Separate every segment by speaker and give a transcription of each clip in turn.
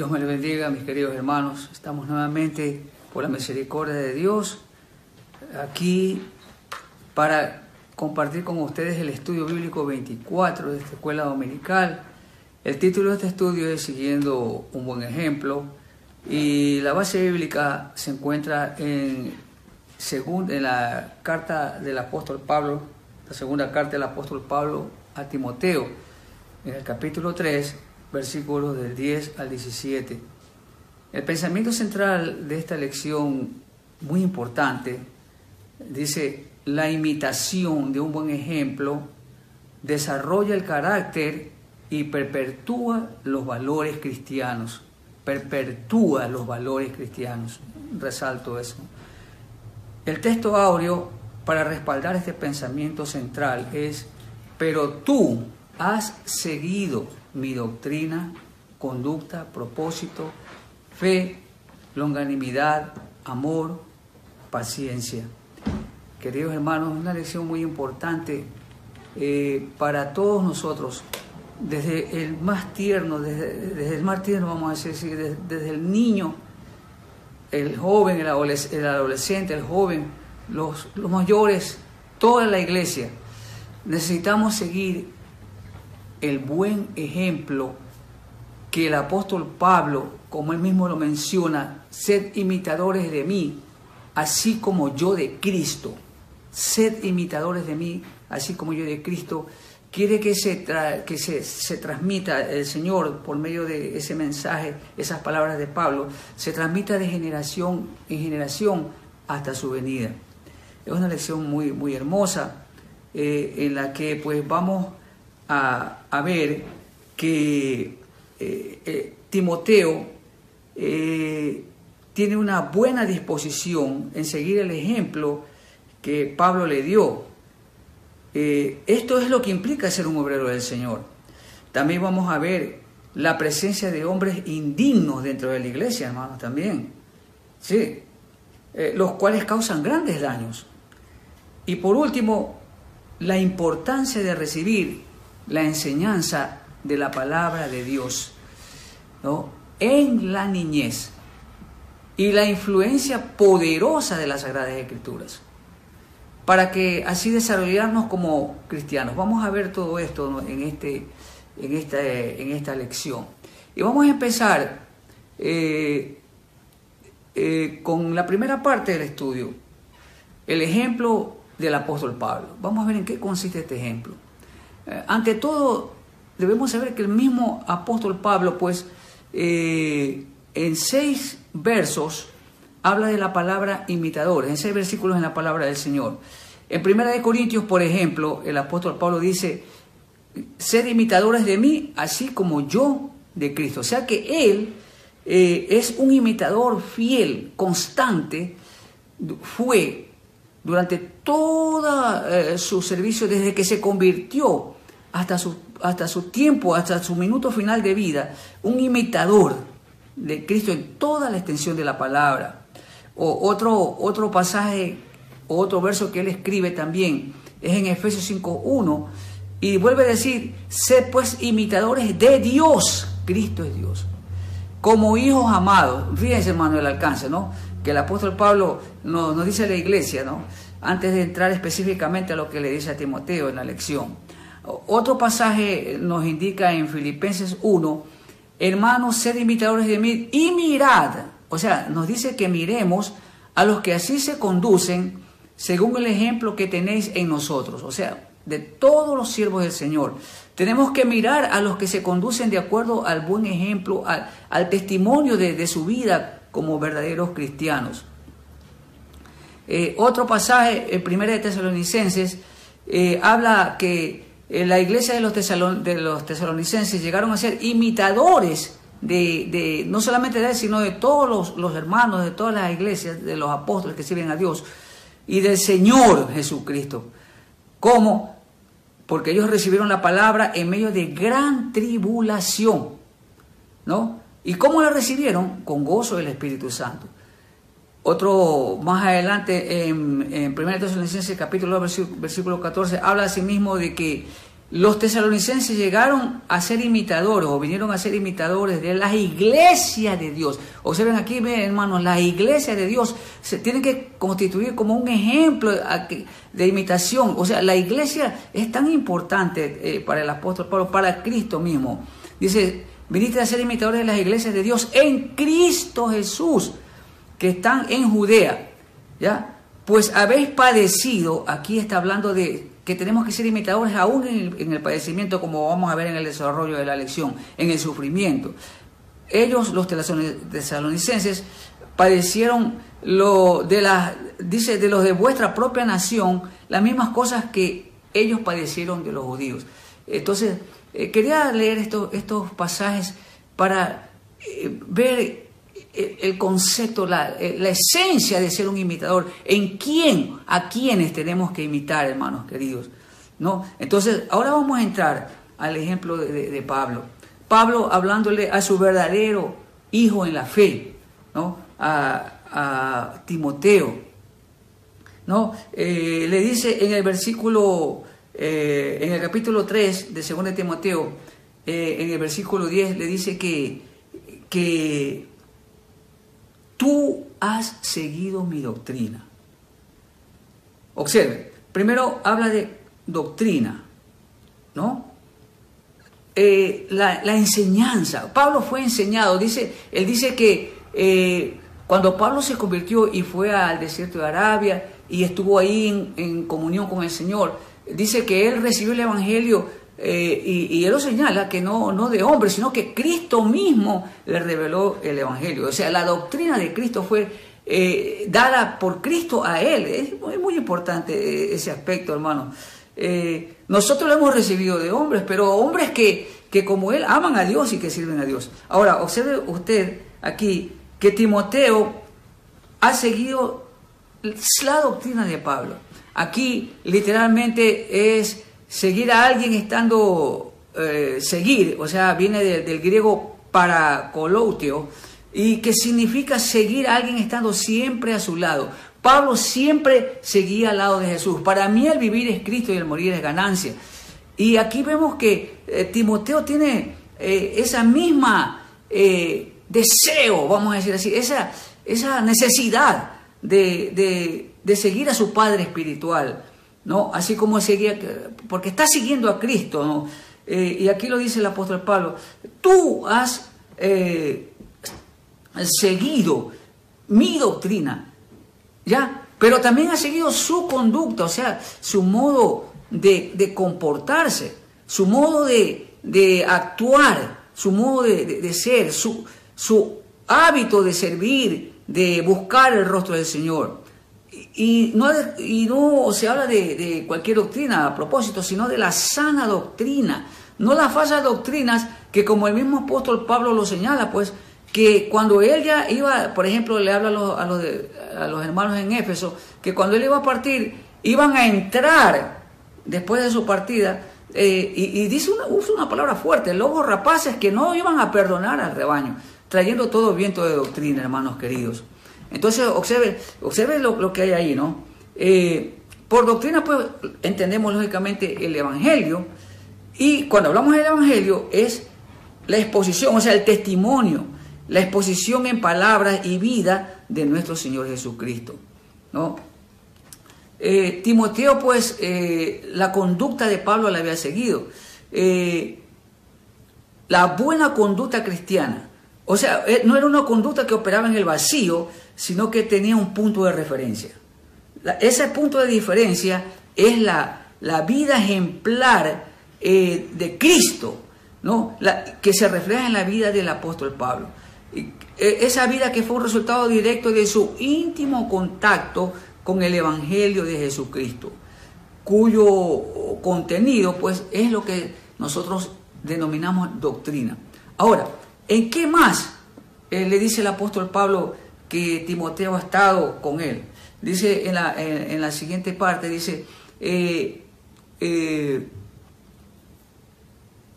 Speaker 1: Dios me les bendiga, mis queridos hermanos. Estamos nuevamente, por la misericordia de Dios, aquí para compartir con ustedes el estudio bíblico 24 de esta escuela dominical. El título de este estudio es Siguiendo un buen ejemplo, y la base bíblica se encuentra en la carta del apóstol Pablo, la segunda carta del apóstol Pablo a Timoteo, en el capítulo 3, versículos del 10 al 17. El pensamiento central de esta lección, muy importante, dice: la imitación de un buen ejemplo desarrolla el carácter y perpetúa los valores cristianos. Perpetúa los valores cristianos. Resalto eso. El texto áureo para respaldar este pensamiento central es: pero tú has seguido mi doctrina, conducta, propósito, fe, longanimidad, amor, paciencia. Queridos hermanos, una lección muy importante para todos nosotros, desde el más tierno, desde el más tierno, vamos a decir, desde el niño, el joven, el adolescente, el joven, los mayores, toda la iglesia. Necesitamos seguir el buen ejemplo que el apóstol Pablo, como él mismo lo menciona: sed imitadores de mí, así como yo de Cristo. Sed imitadores de mí, así como yo de Cristo. Quiere que se transmita el Señor por medio de ese mensaje, esas palabras de Pablo, se transmita de generación en generación hasta su venida. Es una lección muy, muy hermosa, en la que pues vamos a ver que Timoteo tiene una buena disposición en seguir el ejemplo que Pablo le dio. Esto es lo que implica ser un obrero del Señor. También vamos a ver la presencia de hombres indignos dentro de la iglesia, hermanos, también, sí, los cuales causan grandes daños. Y por último, la importancia de recibir la enseñanza de la palabra de Dios, ¿no?, en la niñez, y la influencia poderosa de las Sagradas Escrituras, para que así desarrollarnos como cristianos. Vamos a ver todo esto, ¿no?, en esta lección. Y vamos a empezar con la primera parte del estudio, el ejemplo del apóstol Pablo. Vamos a ver en qué consiste este ejemplo. Ante todo, debemos saber que el mismo apóstol Pablo, pues, en 6 versos, habla de la palabra imitadores, en 6 versículos en la palabra del Señor. En 1 Corintios, por ejemplo, el apóstol Pablo dice: sed imitadores de mí, así como yo de Cristo. O sea que él es un imitador fiel, constante, fue durante todo su servicio, desde que se convirtió hasta su tiempo, hasta su minuto final de vida, un imitador de Cristo en toda la extensión de la palabra. Otro pasaje, otro verso que él escribe también, es en Efesios 5:1, y vuelve a decir: sed pues imitadores de Dios, Cristo es Dios, como hijos amados. Fíjense, hermano, el alcance, ¿no?, que el apóstol Pablo nos dice a la iglesia, ¿no?, antes de entrar específicamente a lo que le dice a Timoteo en la lección. Otro pasaje nos indica en Filipenses 1: hermanos, sed imitadores de mí y mirad. O sea, nos dice que miremos a los que así se conducen según el ejemplo que tenéis en nosotros. O sea, de todos los siervos del Señor, tenemos que mirar a los que se conducen de acuerdo al buen ejemplo, al testimonio de su vida como verdaderos cristianos. Otro pasaje, en 1 Tesalonicenses, habla que la iglesia de los tesalonicenses llegaron a ser imitadores de no solamente de él, sino de todos los hermanos, de todas las iglesias, de los apóstoles que sirven a Dios y del Señor Jesucristo. ¿Cómo? Porque ellos recibieron la palabra en medio de gran tribulación, ¿no? ¿Y cómo la recibieron? Con gozo del Espíritu Santo. Otro más adelante, en 1 Tesalonicenses capítulo 2, versículo 14, habla asimismo de que los tesalonicenses llegaron a ser imitadores o vinieron a ser imitadores de las iglesias de Dios. Observen aquí, hermanos, las iglesias de Dios se tienen que constituir como un ejemplo de imitación. O sea, la iglesia es tan importante para el apóstol Pablo, para Cristo mismo. Dice, viniste a ser imitadores de las iglesias de Dios en Cristo Jesús, que están en Judea, ¿ya? Pues habéis padecido, aquí está hablando de que tenemos que ser imitadores aún en el padecimiento, como vamos a ver en el desarrollo de la lección, en el sufrimiento. Ellos, los tesalonicenses, padecieron dice, de los de vuestra propia nación, las mismas cosas que ellos padecieron de los judíos. Entonces, quería leer estos pasajes para ver el concepto, la esencia de ser un imitador, a quiénes tenemos que imitar, hermanos queridos, ¿no? Entonces, ahora vamos a entrar al ejemplo de Pablo. Pablo hablándole a su verdadero hijo en la fe, ¿no? A Timoteo, ¿no? Le dice en el versículo, en el capítulo 3 de 2 de Timoteo, en el versículo 10, le dice que tú has seguido mi doctrina. Observe, primero habla de doctrina, ¿no? La enseñanza. Pablo fue enseñado. Él dice que cuando Pablo se convirtió y fue al desierto de Arabia y estuvo ahí en comunión con el Señor, dice que él recibió el Evangelio. Y él lo señala que no de hombre, sino que Cristo mismo le reveló el Evangelio. O sea, la doctrina de Cristo fue dada por Cristo a él. Es muy importante ese aspecto, hermano. Nosotros lo hemos recibido de hombres, pero hombres que como él aman a Dios y que sirven a Dios. Ahora, observe usted aquí que Timoteo ha seguido la doctrina de Pablo. Aquí literalmente es seguir a alguien estando, seguir, o sea, viene del griego parakolouteo, y que significa seguir a alguien estando siempre a su lado. Pablo siempre seguía al lado de Jesús. Para mí el vivir es Cristo y el morir es ganancia. Y aquí vemos que Timoteo tiene esa misma deseo, vamos a decir así, esa necesidad de seguir a su padre espiritual, ¿no? Así como seguía, porque está siguiendo a Cristo, ¿no? Y aquí lo dice el apóstol Pablo, tú has seguido mi doctrina, ¿ya? Pero también has seguido su conducta, o sea, su modo de comportarse, su modo de actuar, su modo de ser, su hábito de servir, de buscar el rostro del Señor. Y no se habla de cualquier doctrina a propósito, sino de la sana doctrina, no las falsas doctrinas que, como el mismo apóstol Pablo lo señala, pues, que cuando él ya iba, por ejemplo, le habla a los hermanos en Éfeso, que cuando él iba a partir, iban a entrar después de su partida, y usa una palabra fuerte, lobos rapaces que no iban a perdonar al rebaño, trayendo todo viento de doctrina, hermanos queridos. Entonces, observe lo que hay ahí, ¿no? Por doctrina, pues, entendemos lógicamente el Evangelio, y cuando hablamos del Evangelio es la exposición, o sea, el testimonio, la exposición en palabras y vida de nuestro Señor Jesucristo, ¿no? Timoteo, pues, la conducta de Pablo la había seguido. La buena conducta cristiana, o sea, no era una conducta que operaba en el vacío, sino que tenía un punto de referencia. Ese punto de diferencia es la vida ejemplar de Cristo, ¿no? Que se refleja en la vida del apóstol Pablo. Esa vida que fue un resultado directo de su íntimo contacto con el Evangelio de Jesucristo, cuyo contenido, pues, es lo que nosotros denominamos doctrina. Ahora, ¿en qué más le dice el apóstol Pablo que Timoteo ha estado con él? Dice en la siguiente parte, dice,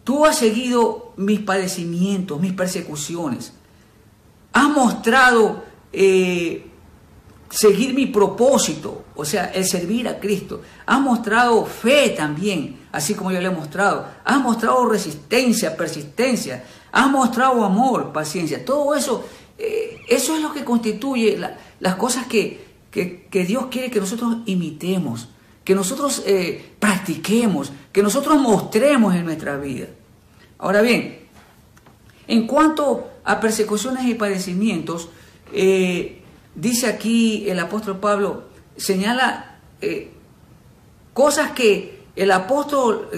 Speaker 1: tú has seguido mis padecimientos, mis persecuciones, has mostrado seguir mi propósito, o sea, el servir a Cristo. Has mostrado fe también, así como yo le he mostrado. Has mostrado resistencia, persistencia. Has mostrado amor, paciencia. Todo eso, eso es lo que constituye las cosas que Dios quiere que nosotros imitemos, que nosotros practiquemos, que nosotros mostremos en nuestra vida. Ahora bien, en cuanto a persecuciones y padecimientos, dice aquí el apóstol Pablo, señala cosas que el apóstol,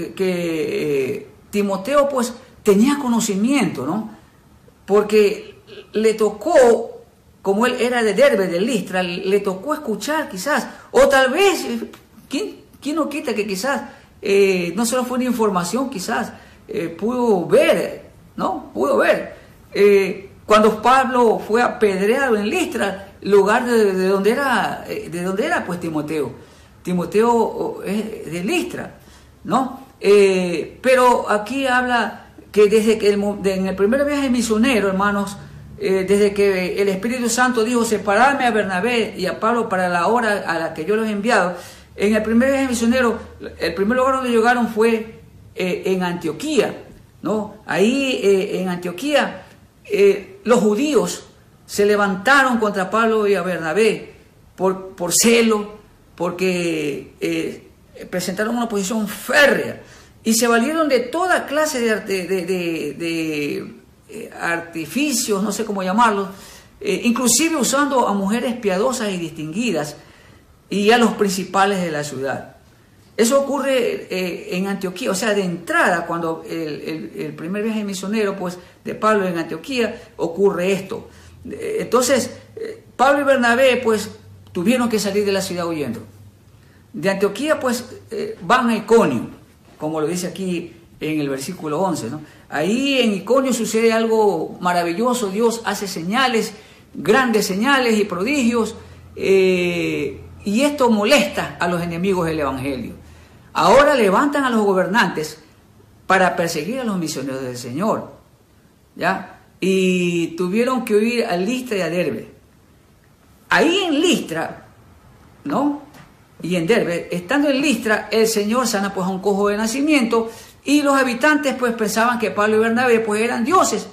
Speaker 1: Timoteo, pues tenía conocimiento, ¿no? Porque le tocó, como él era de Derbe, de Listra, le tocó escuchar quizás, o tal vez, ¿quién no quita que quizás no solo fue una información, quizás pudo ver, ¿no? Pudo ver. Cuando Pablo fue apedreado en Listra, lugar de donde era pues Timoteo. Timoteo es de Listra, ¿no? Pero aquí habla que desde que en el primer viaje misionero, hermanos, desde que el Espíritu Santo dijo separarme a Bernabé y a Pablo para la hora a la que yo los he enviado, en el primer viaje misionero, el primer lugar donde llegaron fue en Antioquía, ¿no? Ahí en Antioquía los judíos se levantaron contra Pablo y a Bernabé por celo, porque presentaron una oposición férrea y se valieron de toda clase de artificios, no sé cómo llamarlos, inclusive usando a mujeres piadosas y distinguidas y a los principales de la ciudad. Eso ocurre en Antioquía, o sea, de entrada, cuando el primer viaje misionero pues, de Pablo en Antioquía, ocurre esto. Entonces, Pablo y Bernabé pues tuvieron que salir de la ciudad huyendo. De Antioquía pues van a Iconio, como lo dice aquí en el versículo 11, ¿no? Ahí en Iconio sucede algo maravilloso, Dios hace señales, grandes señales y prodigios, y esto molesta a los enemigos del Evangelio. Ahora levantan a los gobernantes para perseguir a los misioneros del Señor, ¿ya? Y tuvieron que huir a Listra y a Derbe. Ahí en Listra, ¿no? Y en Derbe, estando en Listra, el Señor sana pues a un cojo de nacimiento y los habitantes pues pensaban que Pablo y Bernabé pues eran dioses.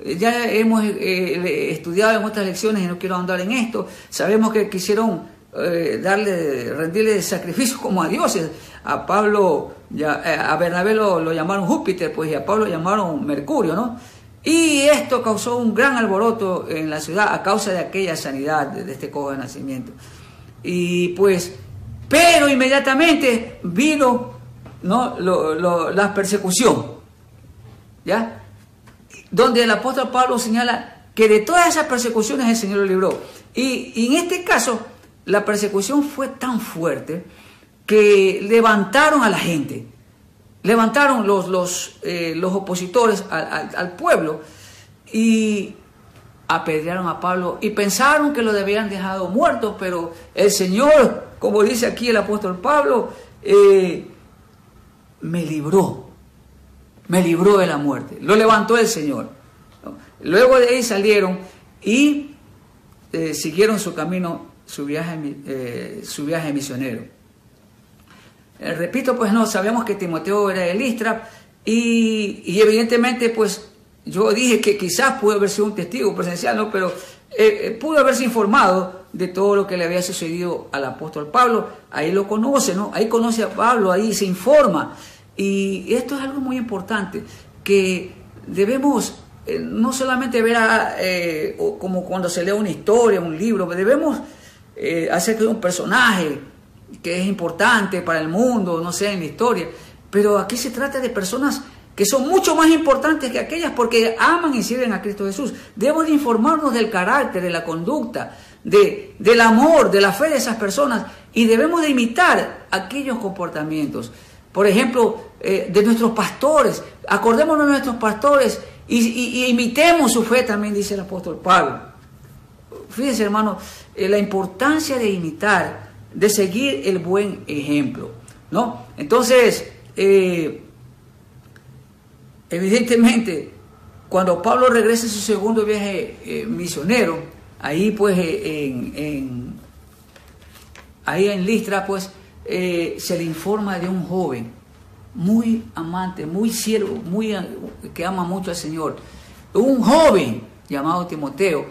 Speaker 1: Ya hemos estudiado en otras lecciones y no quiero ahondar en esto. Sabemos que quisieron rendirle sacrificios como a dioses. A Pablo, a Bernabé lo llamaron Júpiter, pues, y a Pablo lo llamaron Mercurio, ¿no? Y esto causó un gran alboroto en la ciudad a causa de aquella sanidad de este cojo de nacimiento. Y pues, pero inmediatamente vino, ¿no? la persecución, ¿ya? Donde el apóstol Pablo señala que de todas esas persecuciones el Señor lo libró. Y en este caso, la persecución fue tan fuerte que levantaron a la gente, levantaron los opositores al pueblo y apedrearon a Pablo y pensaron que lo habían dejado muerto, pero el Señor, como dice aquí el apóstol Pablo, me libró de la muerte, lo levantó el Señor, ¿no? Luego de ahí salieron y siguieron su camino, su viaje misionero. Repito, pues no, sabemos que Timoteo era de Listra y evidentemente pues yo dije que quizás pudo haber sido un testigo presencial, ¿no? Pero pudo haberse informado de todo lo que le había sucedido al apóstol Pablo. Ahí lo conoce, ¿no? Ahí conoce a Pablo, ahí se informa. Y esto es algo muy importante, que debemos no solamente ver como cuando se lee una historia, un libro, debemos hacer que un personaje que es importante para el mundo, no sé, en la historia, pero aquí se trata de personas que son mucho más importantes que aquellas porque aman y sirven a Cristo Jesús. Debemos de informarnos del carácter, de la conducta, del amor, de la fe de esas personas y debemos de imitar aquellos comportamientos. Por ejemplo, de nuestros pastores, acordémonos de nuestros pastores y imitemos su fe también, dice el apóstol Pablo. Fíjense, hermanos, la importancia de imitar, de seguir el buen ejemplo, ¿no? Entonces, evidentemente, cuando Pablo regresa a su segundo viaje misionero, ahí pues en ahí en Listra, pues, se le informa de un joven muy amante, muy siervo, que ama mucho al Señor. Un joven llamado Timoteo,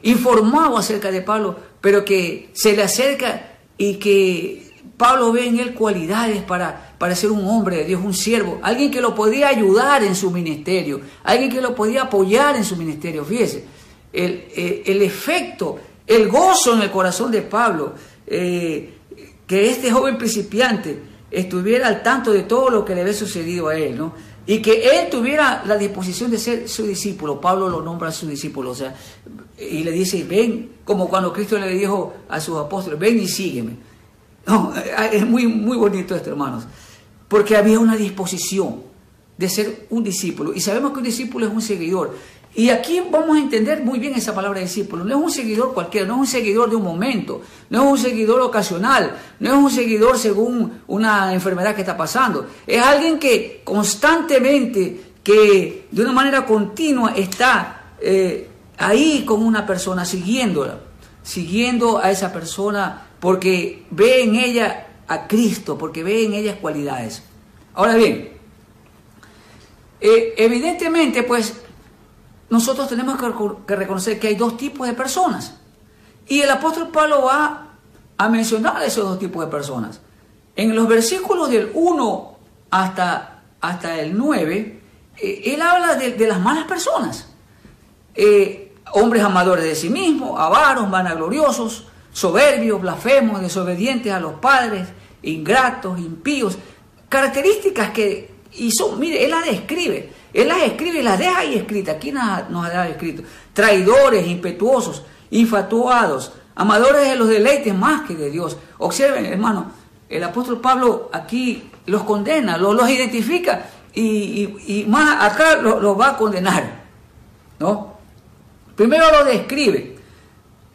Speaker 1: informado acerca de Pablo, pero que se le acerca y que Pablo ve en él cualidades para ser un hombre de Dios, un siervo, alguien que lo podía ayudar en su ministerio, alguien que lo podía apoyar en su ministerio. Fíjese, el efecto, el gozo en el corazón de Pablo, que este joven principiante estuviera al tanto de todo lo que le había sucedido a él, ¿no? Y que él tuviera la disposición de ser su discípulo. Pablo lo nombra su discípulo, o sea, y le dice, ven, como cuando Cristo le dijo a sus apóstoles, ven y sígueme. No, es muy bonito esto, hermanos, porque había una disposición de ser un discípulo, y sabemos que un discípulo es un seguidor. Y aquí vamos a entender muy bien esa palabra discípulo. No es un seguidor cualquiera, no es un seguidor de un momento, no es un seguidor ocasional, no es un seguidor según una enfermedad que está pasando. Es alguien que constantemente, que de una manera continua está ahí con una persona, siguiéndola, siguiendo a esa persona porque ve en ella a Cristo, porque ve en ellas cualidades. Ahora bien, evidentemente, pues, nosotros tenemos que reconocer que hay dos tipos de personas. Y el apóstol Pablo va a mencionar esos dos tipos de personas. En los versículos del 1 hasta el 9, él habla de las malas personas. Hombres amadores de sí mismos, avaros, vanagloriosos, soberbios, blasfemos, desobedientes a los padres, ingratos, impíos. Características que, y son, mire, él las describe y las deja ahí escritas. Aquí nos ha dado escrito: traidores, impetuosos, infatuados, amadores de los deleites más que de Dios. Observen, hermano, el apóstol Pablo aquí los condena, los identifica y más acá los va a condenar, ¿no? Primero lo describe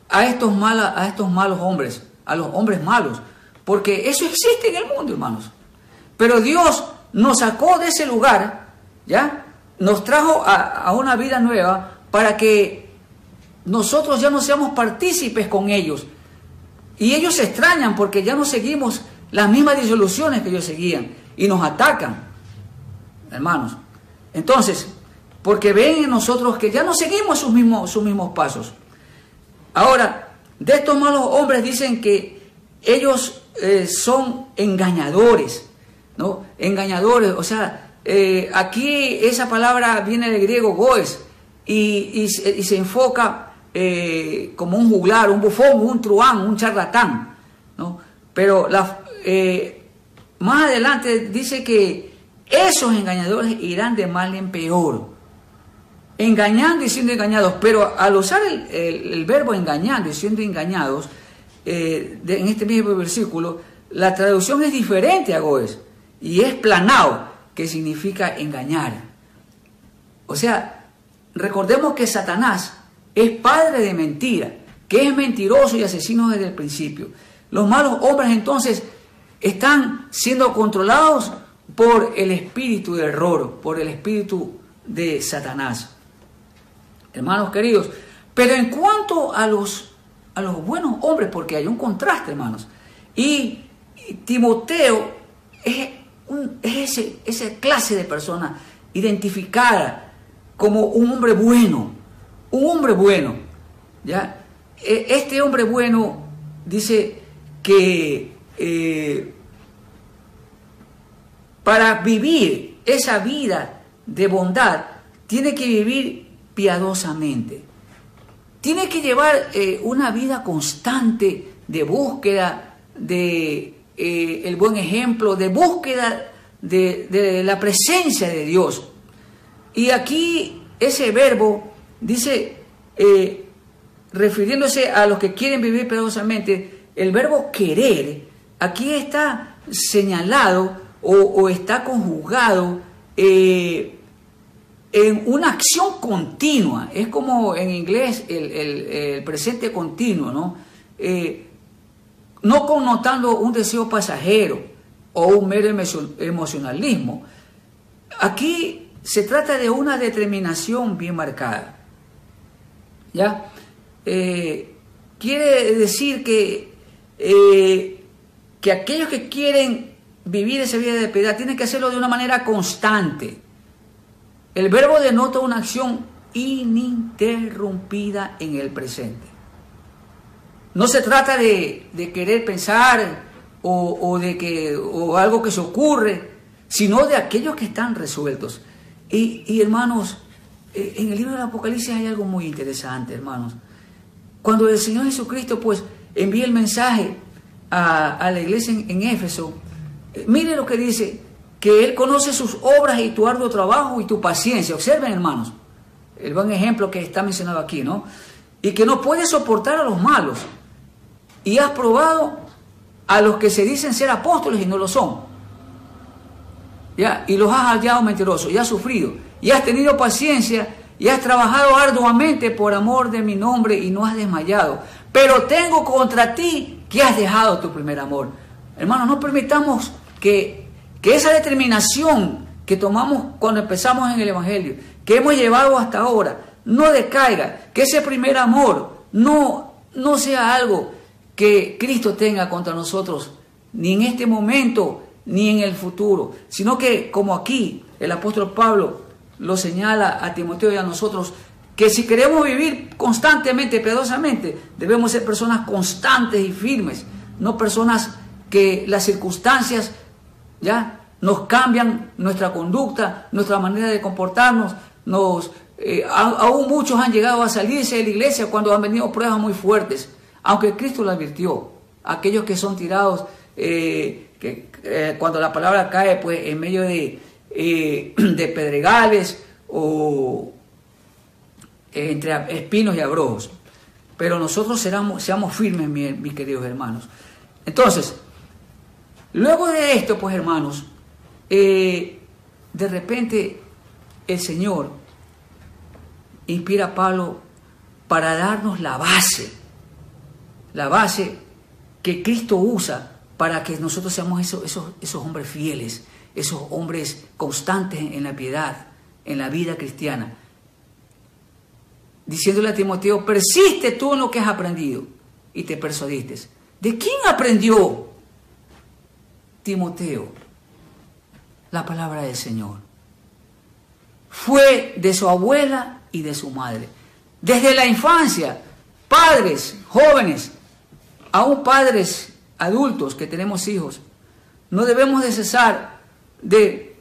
Speaker 1: a estos malos hombres, a los hombres malos, porque eso existe en el mundo, hermanos. Pero Dios nos sacó de ese lugar, ¿ya? Nos trajo a una vida nueva para que nosotros ya no seamos partícipes con ellos. Y ellos se extrañan porque ya no seguimos las mismas disoluciones que ellos seguían y nos atacan, hermanos. Entonces, porque ven en nosotros que ya no seguimos sus mismos pasos. Ahora, de estos malos hombres dicen que ellos son engañadores, ¿no? Engañadores, o sea, aquí esa palabra viene del griego goes y se enfoca como un juglar, un bufón, un truán, un charlatán, ¿no? Pero más adelante dice que esos engañadores irán de mal en peor, engañando y siendo engañados. Pero al usar el verbo engañando y siendo engañados, en este mismo versículo, la traducción es diferente a goes, y es planao, que significa engañar. O sea, recordemos que Satanás es padre de mentira, que es mentiroso y asesino desde el principio. Los malos hombres entonces están siendo controlados por el espíritu de error, por el espíritu de Satanás. Hermanos queridos, pero en cuanto a los buenos hombres, porque hay un contraste, hermanos, y Timoteo es esa clase de persona identificada como un hombre bueno, ¿ya? Este hombre bueno dice que para vivir esa vida de bondad tiene que vivir piadosamente, tiene que llevar una vida constante de búsqueda de el buen ejemplo, de búsqueda de la presencia de Dios. Y aquí ese verbo dice, refiriéndose a los que quieren vivir piadosamente, el verbo querer aquí está señalado o está conjugado en una acción continua. Es como en inglés el presente continuo, ¿no? No connotando un deseo pasajero o un mero emocionalismo. Aquí se trata de una determinación bien marcada, ¿ya? Quiere decir que que aquellos que quieren vivir esa vida de piedad tienen que hacerlo de una manera constante. El verbo denota una acción ininterrumpida en el presente. No se trata de querer pensar o algo que se ocurre, sino de aquellos que están resueltos. Y hermanos, en el libro del Apocalipsis hay algo muy interesante, hermanos. Cuando el Señor Jesucristo pues envía el mensaje a la iglesia en Éfeso, mire lo que dice, que Él conoce sus obras y tu arduo trabajo y tu paciencia. Observen, hermanos, el buen ejemplo que está mencionado aquí, ¿no? Y que no puedes soportar a los malos. Y has probado a los que se dicen ser apóstoles y no lo son. ¿Ya? Y los has hallado mentirosos, y has sufrido, y has tenido paciencia, y has trabajado arduamente por amor de mi nombre y no has desmayado. Pero tengo contra ti que has dejado tu primer amor. Hermanos, no permitamos que esa determinación que tomamos cuando empezamos en el Evangelio, que hemos llevado hasta ahora, no decaiga, que ese primer amor no sea algo que Cristo tenga contra nosotros, ni en este momento, ni en el futuro, sino que, como aquí el apóstol Pablo lo señala a Timoteo y a nosotros, que si queremos vivir constantemente, piadosamente, debemos ser personas constantes y firmes, no personas que las circunstancias ya nos cambian nuestra conducta, nuestra manera de comportarnos. Aún muchos han llegado a salirse de la iglesia cuando han venido pruebas muy fuertes, aunque Cristo lo advirtió. Aquellos que son tirados, cuando la palabra cae pues en medio de pedregales o entre espinos y abrojos. Pero nosotros seamos firmes, mis queridos hermanos. Entonces, luego de esto, pues hermanos, de repente el Señor inspira a Pablo para darnos la base que Cristo usa para que nosotros seamos esos hombres fieles, esos hombres constantes en la piedad, en la vida cristiana. Diciéndole a Timoteo, persiste tú en lo que has aprendido y te persuadiste. ¿De quién aprendió Timoteo la palabra del Señor? Fue de su abuela y de su madre. Desde la infancia, padres, jóvenes, aún padres adultos que tenemos hijos, no debemos de cesar de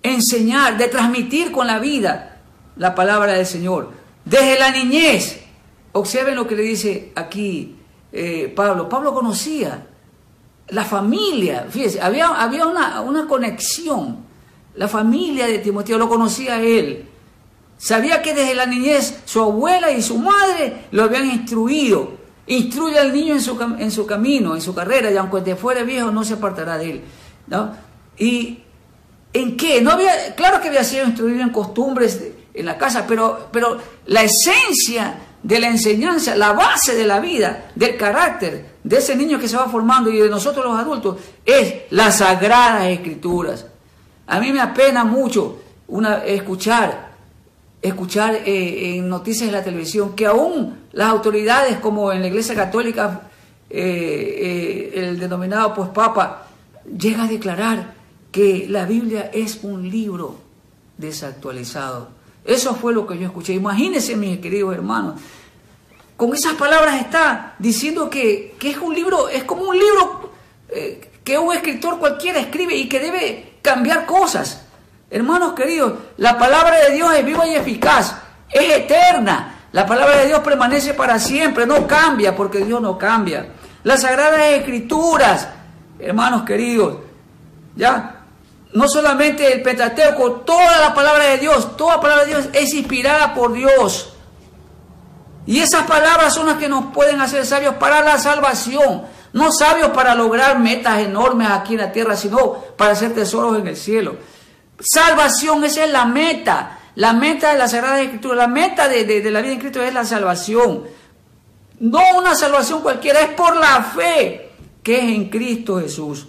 Speaker 1: enseñar, de transmitir con la vida la palabra del Señor. Desde la niñez, observen lo que le dice aquí Pablo. Pablo conocía la familia, fíjense, había una conexión. La familia de Timoteo lo conocía a él. Sabía que desde la niñez su abuela y su madre lo habían instruido. Instruye al niño en su camino, en su carrera, y aunque te fuere viejo no se apartará de él, ¿no? ¿Y en qué? Claro que había sido instruido en costumbres en la casa, pero la esencia de la enseñanza, la base de la vida, del carácter de ese niño que se va formando y de nosotros los adultos, es las Sagradas Escrituras. A mí me apena mucho escuchar en noticias de la televisión que aún las autoridades, como en la Iglesia Católica, el denominado pues Papa, llega a declarar que la Biblia es un libro desactualizado. Eso fue lo que yo escuché. Imagínense, mis queridos hermanos, con esas palabras está diciendo que es un libro, es como un libro que un escritor cualquiera escribe y que debe cambiar cosas. Hermanos queridos, la palabra de Dios es viva y eficaz, es eterna. La palabra de Dios permanece para siempre, no cambia, porque Dios no cambia. Las Sagradas Escrituras, hermanos queridos, ya, no solamente el Pentateuco, toda la palabra de Dios, toda palabra de Dios es inspirada por Dios. Y esas palabras son las que nos pueden hacer sabios para la salvación. No sabios para lograr metas enormes aquí en la tierra, sino para hacer tesoros en el cielo. Salvación, esa es la meta de la Sagrada Escritura, la meta de la vida en Cristo es la salvación. No una salvación cualquiera, es por la fe que es en Cristo Jesús.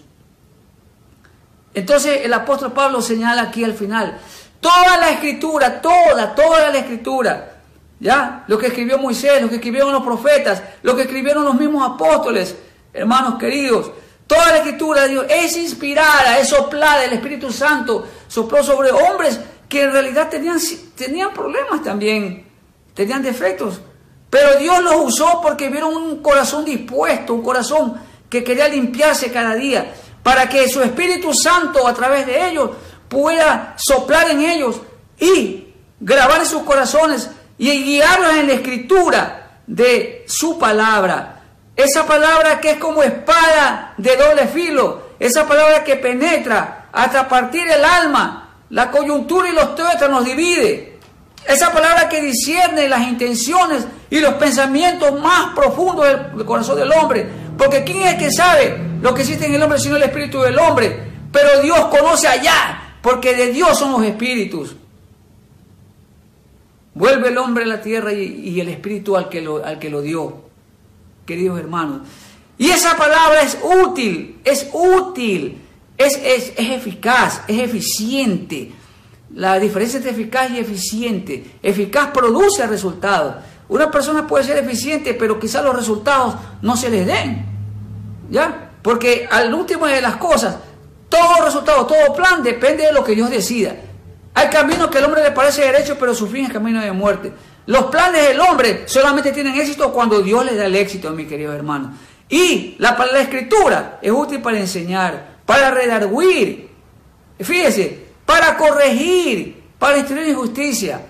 Speaker 1: Entonces el apóstol Pablo señala aquí al final, toda la Escritura, toda la Escritura, ¿ya? Lo que escribió Moisés, lo que escribieron los profetas, lo que escribieron los mismos apóstoles, Hermanos queridos, toda la escritura de Dios es inspirada, es soplada. El Espíritu Santo sopló sobre hombres que en realidad tenían problemas también, tenían defectos. Pero Dios los usó porque vieron un corazón dispuesto, un corazón que quería limpiarse cada día, para que su Espíritu Santo a través de ellos pueda soplar en ellos y grabar en sus corazones y guiarlos en la escritura de su palabra. Esa palabra que es como espada de doble filo, esa palabra que penetra hasta partir el alma, la coyuntura y los tuétanos divide. Esa palabra que discierne las intenciones y los pensamientos más profundos del corazón del hombre. Porque ¿quién es el que sabe lo que existe en el hombre sino el espíritu del hombre? Pero Dios conoce allá, porque de Dios son los espíritus. Vuelve el hombre a la tierra y el espíritu al que lo dio, queridos hermanos. Y esa palabra es útil, es eficaz, es eficiente. La diferencia entre eficaz y eficiente: eficaz produce resultados. Una persona puede ser eficiente, pero quizás los resultados no se les den, ¿ya? Porque al último de las cosas, todo resultado, todo plan depende de lo que Dios decida. Hay caminos que al hombre le parece derecho, pero su fin es camino de muerte. Los planes del hombre solamente tienen éxito cuando Dios les da el éxito, mis queridos hermanos. Y la escritura es útil para enseñar, para redarguir, fíjese, para corregir, para instruir en justicia.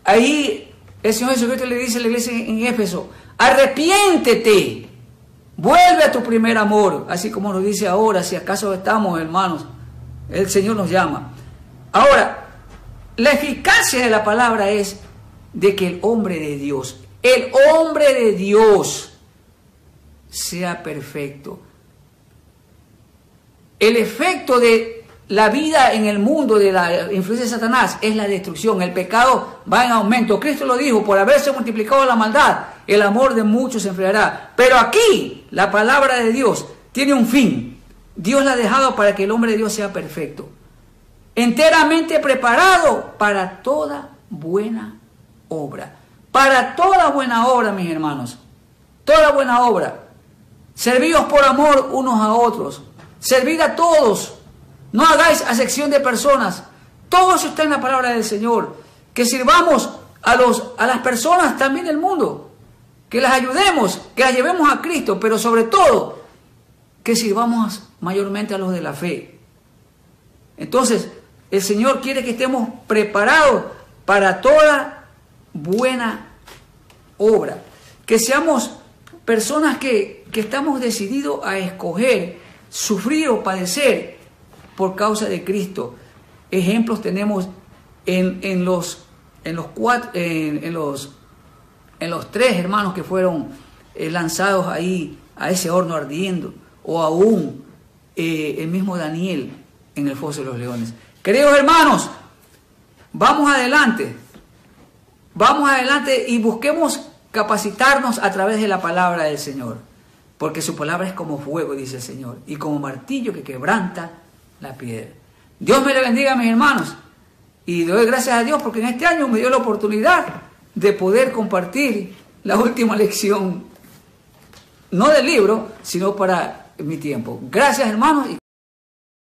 Speaker 1: Ahí el Señor Jesucristo le dice a la iglesia en Éfeso: arrepiéntete, vuelve a tu primer amor. Así como nos dice ahora, si acaso estamos, hermanos, el Señor nos llama. Ahora, la eficacia de la palabra es de que el hombre de Dios sea perfecto. El efecto de la vida en el mundo de la influencia de Satanás es la destrucción. El pecado va en aumento. Cristo lo dijo: por haberse multiplicado la maldad, el amor de muchos se enfriará. Pero aquí la palabra de Dios tiene un fin. Dios la ha dejado para que el hombre de Dios sea perfecto, enteramente preparado para toda buena obra. Para toda buena obra, mis hermanos. Toda buena obra. Servíos por amor unos a otros. Servid a todos. No hagáis acepción de personas. Todo eso está en la palabra del Señor. Que sirvamos a las personas también del mundo. Que las ayudemos, que las llevemos a Cristo. Pero sobre todo, que sirvamos mayormente a los de la fe. Entonces, el Señor quiere que estemos preparados para toda buena obra. Que seamos personas que estamos decididos a escoger sufrir o padecer por causa de Cristo. Ejemplos tenemos en los tres hermanos que fueron lanzados ahí a ese horno ardiendo, o aún el mismo Daniel en el foso de los leones. Queridos hermanos, vamos adelante y busquemos capacitarnos a través de la palabra del Señor, porque su palabra es como fuego, dice el Señor, y como martillo que quebranta la piedra. Dios me le bendiga, mis hermanos, y doy gracias a Dios porque en este año me dio la oportunidad de poder compartir la última lección, no del libro, sino para mi tiempo. Gracias, hermanos.